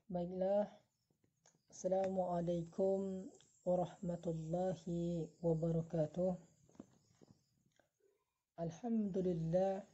Baiklah, Assalamualaikum warahmatullahi wabarakatuh. Alhamdulillahi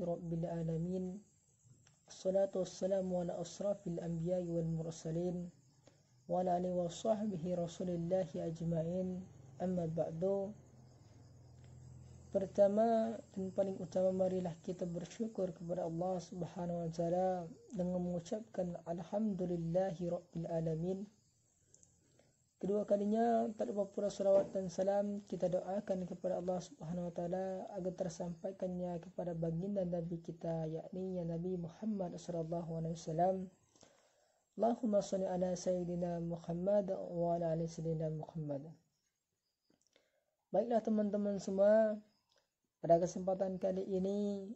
rabbil alamin. Assalatu wassalamu ala asrafil anbiya'i wal mursalin wa ala alihi wa sahbihi rasulillahi ajma'in. Amma ba'du. Pertama dan paling utama, marilah kita bersyukur kepada Allah Subhanahu wa taala dengan mengucapkan alhamdulillahi rabbil alamin. Kedua kalinya, tak lupa pula salawat dan salam kita doakan kepada Allah Subhanahu wa taala agar tersampaikannya kepada baginda Nabi kita, yakni Nabi Muhammad sallallahu alaihi wasallam. Allahumma shalli ala sayyidina Muhammad wa ala ali sayyidina Muhammad. Baiklah teman-teman semua, pada kesempatan kali ini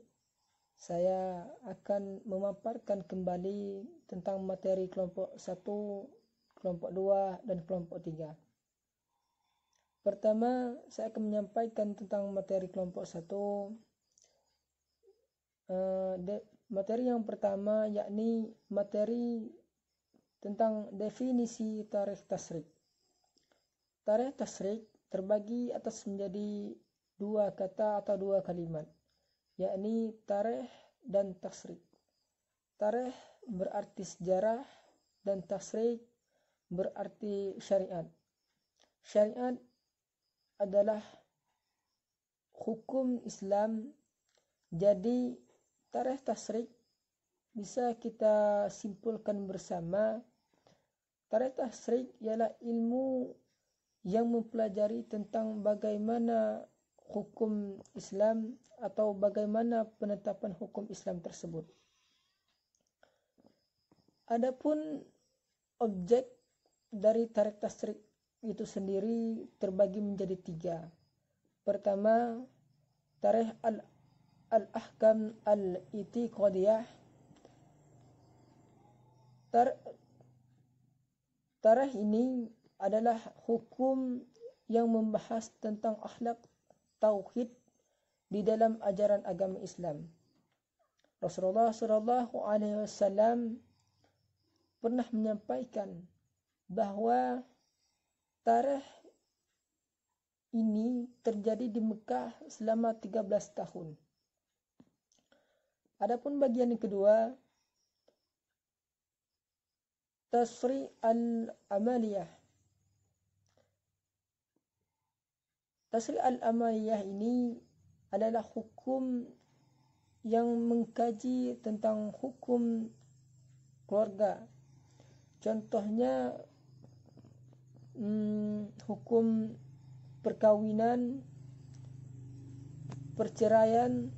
saya akan memaparkan kembali tentang materi kelompok 1, kelompok 2, dan kelompok 3. Pertama, saya akan menyampaikan tentang materi kelompok 1. Materi yang pertama yakni materi tentang definisi tarikh tasyrik. Tarikh tasyrik terbagi atas menjadi dua kata atau dua kalimat, yakni tarikh dan tasyrik. Tarikh berarti sejarah dan tasyrik berarti syariat. Syariat adalah hukum Islam. Jadi tarikh tasyrik bisa kita simpulkan bersama, tarikh tasyrik ialah ilmu yang mempelajari tentang bagaimana hukum Islam atau bagaimana penetapan hukum Islam tersebut. Adapun objek dari tarikh tasyrik itu sendiri terbagi menjadi 3. Pertama, tarikh al-ahkam al-i'tiqadiyah. Tarikh ini adalah hukum yang membahas tentang akhlak tauhid di dalam ajaran agama Islam. Rasulullah sallallahu alaihi wasallam pernah menyampaikan bahwa tarikh ini terjadi di Mekah selama 13 tahun. Adapun bagian yang kedua, tasri' al-amaliyah. Tasri' al-amaliyah ini adalah hukum yang mengkaji tentang hukum keluarga. Contohnya hukum perkawinan, perceraian,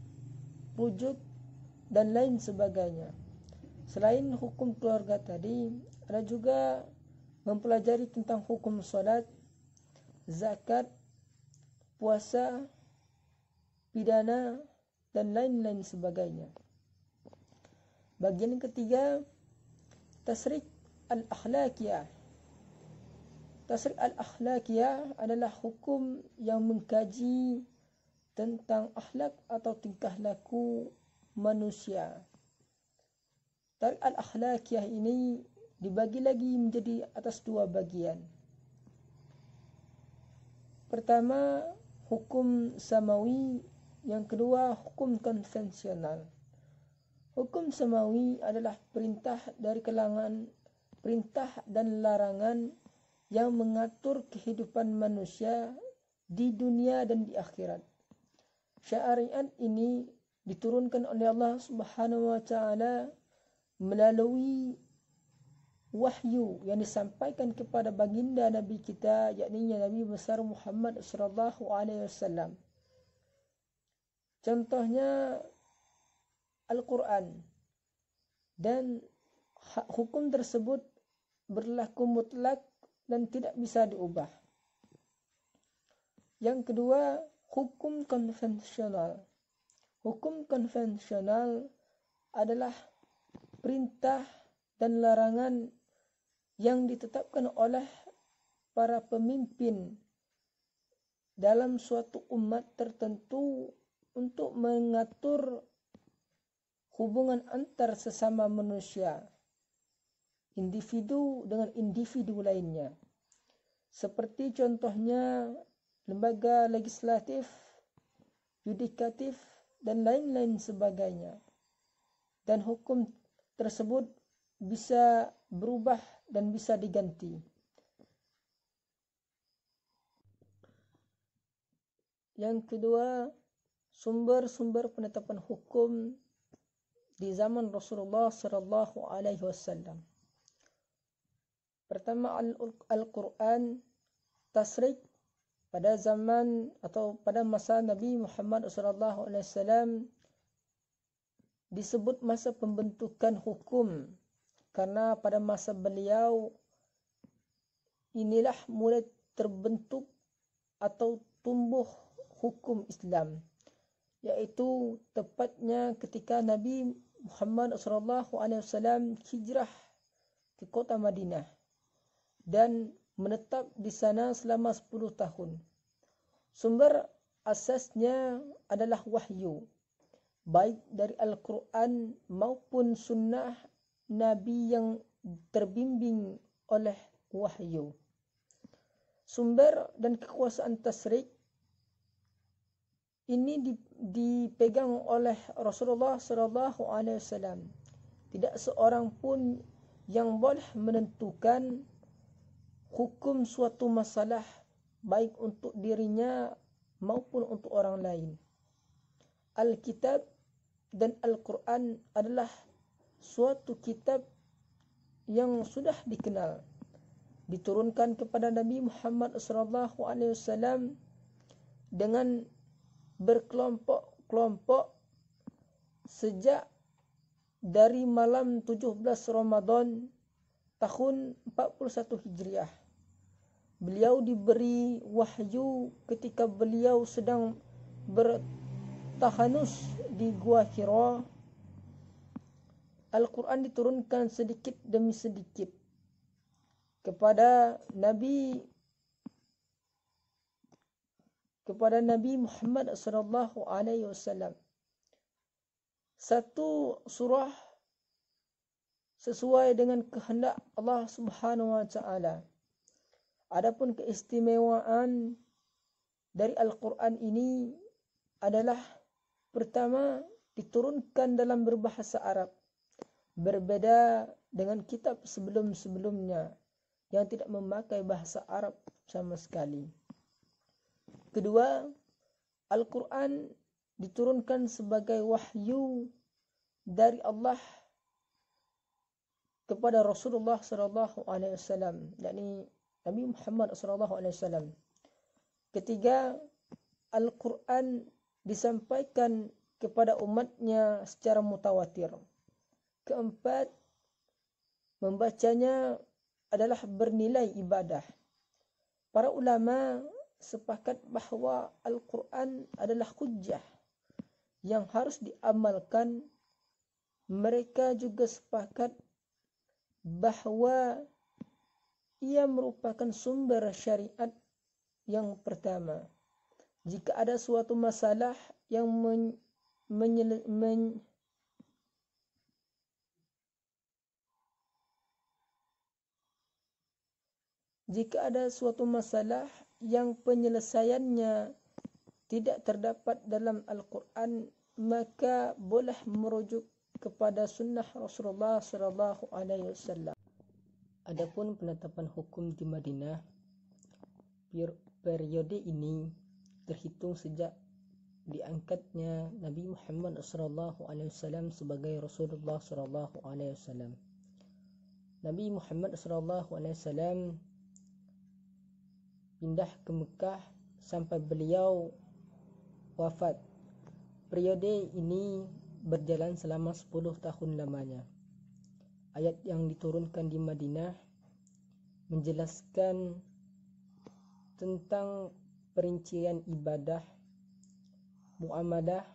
rujuk, dan lain sebagainya. Selain hukum keluarga tadi, ada juga mempelajari tentang hukum salat, zakat, puasa, pidana, dan lain-lain sebagainya. Bagian ketiga, tasrik al-akhlaqiyah. Tasrik al-akhlaqiyah adalah hukum yang mengkaji tentang akhlak atau tingkah laku manusia. Tasrik al-akhlaqiyah ini dibagi lagi menjadi atas 2 bagian. Pertama, hukum samawi, yang kedua hukum konvensional. Hukum samawi adalah perintah dari kalangan perintah dan larangan yang mengatur kehidupan manusia di dunia dan di akhirat. Syariat ini diturunkan oleh Allah Subhanahu wa taala melalui wahyu yang disampaikan kepada baginda Nabi kita, yakni Nabi besar Muhammad sallallahu alaihi wasallam. Contohnya Al-Quran, dan hukum tersebut berlaku mutlak dan tidak bisa diubah. Yang kedua, hukum konvensional. Hukum konvensional adalah perintah dan larangan yang ditetapkan oleh para pemimpin dalam suatu umat tertentu untuk mengatur hubungan antar sesama manusia individu dengan individu lainnya. Seperti contohnya lembaga legislatif, yudikatif, dan lain-lain sebagainya. Dan hukum tersebut bisa berubah dan bisa diganti. Yang kedua, sumber-sumber penetapan hukum di zaman Rasulullah sallallahu alaihi wasallam. Pertama, Al-Quran, tasrik pada zaman atau pada masa Nabi Muhammad sallallahu alaihi wasallam disebut masa pembentukan hukum, karena pada masa beliau inilah mulai terbentuk atau tumbuh hukum Islam, yaitu tepatnya ketika Nabi Muhammad sallallahu alaihi wasallam hijrah ke kota Madinah dan menetap di sana selama 10 tahun. Sumber asasnya adalah wahyu, baik dari Al-Quran maupun sunnah Nabi yang terbimbing oleh wahyu. Sumber dan kekuasaan tasrik ini dipegang oleh Rasulullah sallallahu alaihi wasallam. Tidak seorang pun yang boleh menentukan hukum suatu masalah baik untuk dirinya maupun untuk orang lain. Alkitab dan Al-Quran adalah suatu kitab yang sudah dikenal, diturunkan kepada Nabi Muhammad SAW dengan berkelompok-kelompok sejak dari malam 17 Ramadan tahun 41 Hijriah. Beliau diberi wahyu ketika beliau sedang bertahanus di Gua Hira. Al-Quran diturunkan sedikit demi sedikit kepada Nabi Muhammad sallallahu alaihi wasallam. Satu surah sesuai dengan kehendak Allah Subhanahu wa taala. Adapun keistimewaan dari Al-Quran ini adalah pertama, diturunkan dalam berbahasa Arab, berbeda dengan kitab sebelum-sebelumnya yang tidak memakai bahasa Arab sama sekali. Kedua, Al-Quran diturunkan sebagai wahyu dari Allah kepada Rasulullah sallallahu alaihi wasallam, yakni Nabi Muhammad sallallahu alaihi wasallam. Ketiga, Al-Quran disampaikan kepada umatnya secara mutawatir. Keempat, membacanya adalah bernilai ibadah. Para ulama sepakat bahawa Al-Quran adalah hujjah yang harus diamalkan. Mereka juga sepakat bahawa ia merupakan sumber syariat yang pertama. Jika ada suatu masalah yang penyelesaiannya tidak terdapat dalam Al-Quran, maka boleh merujuk kepada sunnah Rasulullah sallallahu alaihi wasallam. Adapun penetapan hukum di Madinah, periode ini terhitung sejak diangkatnya Nabi Muhammad sallallahu alaihi wasallam sebagai Rasulullah sallallahu alaihi wasallam. Nabi Muhammad sallallahu alaihi wasallam pindah ke Mekah sampai beliau wafat. Periode ini berjalan selama 10 tahun lamanya. Ayat yang diturunkan di Madinah menjelaskan tentang perincian ibadah, muamalah,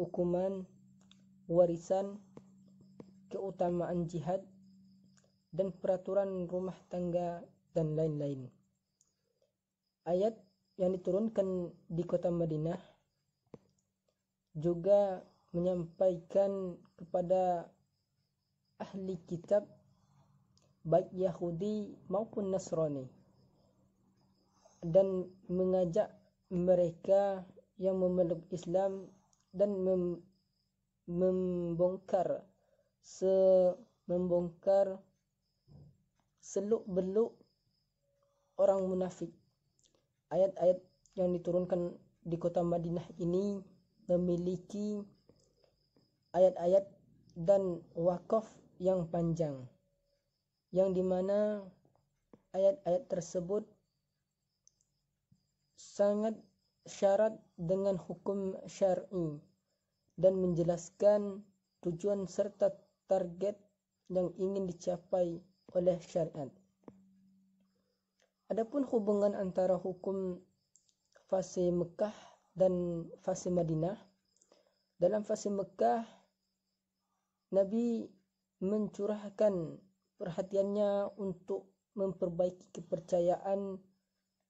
hukuman, warisan, keutamaan jihad, dan peraturan rumah tangga, dan lain-lain. Ayat yang diturunkan di kota Madinah juga menyampaikan kepada ahli kitab baik Yahudi maupun Nasrani, dan mengajak mereka yang memeluk Islam dan membongkar seluk-beluk orang munafik. Ayat-ayat yang diturunkan di kota Madinah ini memiliki ayat-ayat dan wakaf yang panjang, yang dimana ayat-ayat tersebut sangat syarat dengan hukum syar'i dan menjelaskan tujuan serta target yang ingin dicapai oleh syariat. Adapun hubungan antara hukum fase Mekah dan fase Madinah. Dalam fase Mekah, Nabi mencurahkan perhatiannya untuk memperbaiki kepercayaan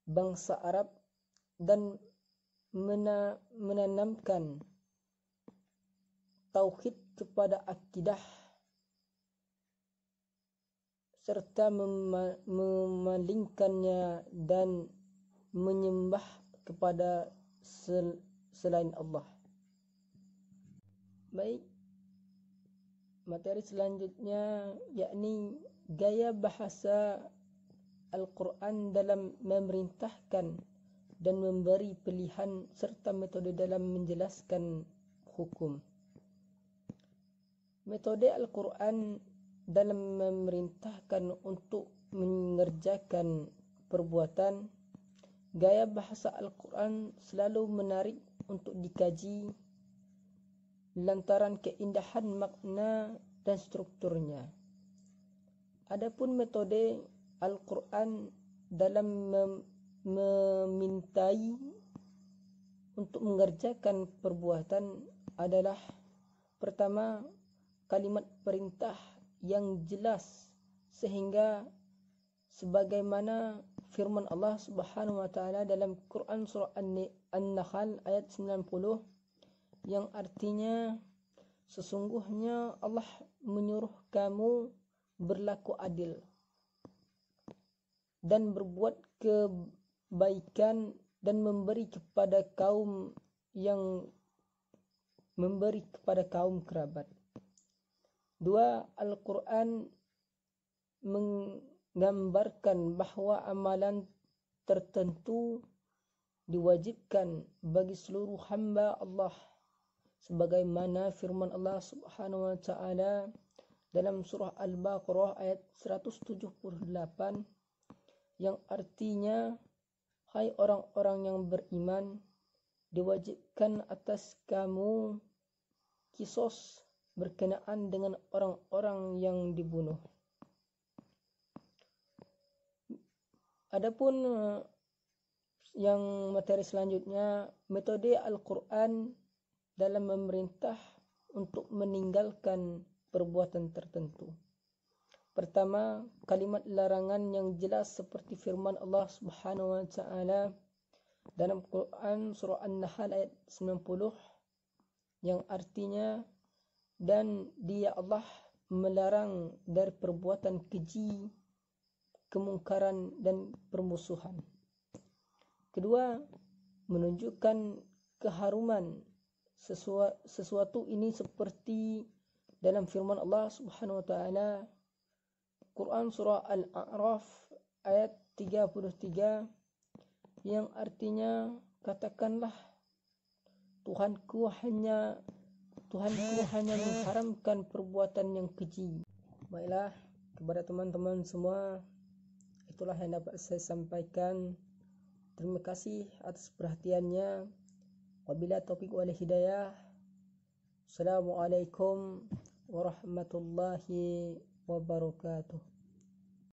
bangsa Arab dan menanamkan tauhid kepada akidah serta memalingkannya dan menyembah kepada selain Allah. Baik, materi selanjutnya yakni gaya bahasa Al-Quran dalam memerintahkan dan memberi pilihan serta metode dalam menjelaskan hukum. Metode Al-Quran dalam memerintahkan untuk mengerjakan perbuatan. Gaya bahasa Al-Quran selalu menarik untuk dikaji lantaran keindahan makna dan strukturnya. Adapun metode Al-Quran dalam memintai untuk mengerjakan perbuatan adalah: pertama, kalimat perintah yang jelas sehingga sebagaimana firman Allah Subhanahu wa taala dalam Quran surah An-Nahl ayat 90 yang artinya sesungguhnya Allah menyuruh kamu berlaku adil dan berbuat kebaikan dan memberi kepada kaum kerabat. 2. Al-Quran menggambarkan bahwa amalan tertentu diwajibkan bagi seluruh hamba Allah, sebagaimana firman Allah Subhanahu wa taala dalam surah Al-Baqarah ayat 178 yang artinya, hai orang-orang yang beriman, diwajibkan atas kamu kisos berkenaan dengan orang-orang yang dibunuh. Adapun yang materi selanjutnya, metode Al-Quran dalam memerintah untuk meninggalkan perbuatan tertentu. Pertama, kalimat larangan yang jelas seperti firman Allah Subhanahu wa taala dalam Quran surah An-Nahl ayat 90 yang artinya, dan Dia Allah melarang dari perbuatan keji, kemungkaran dan permusuhan. Kedua, menunjukkan keharuman sesuatu ini seperti dalam firman Allah Subhanahu wa taala Quran surah Al-A'raf ayat 33 yang artinya, katakanlah Tuhanku hanya mengharamkan perbuatan yang keji. Baiklah, kepada teman-teman semua, itulah yang dapat saya sampaikan. Terima kasih atas perhatiannya. Wabillahi taufiq wal hidayah. Assalamualaikum warahmatullahi wabarakatuh.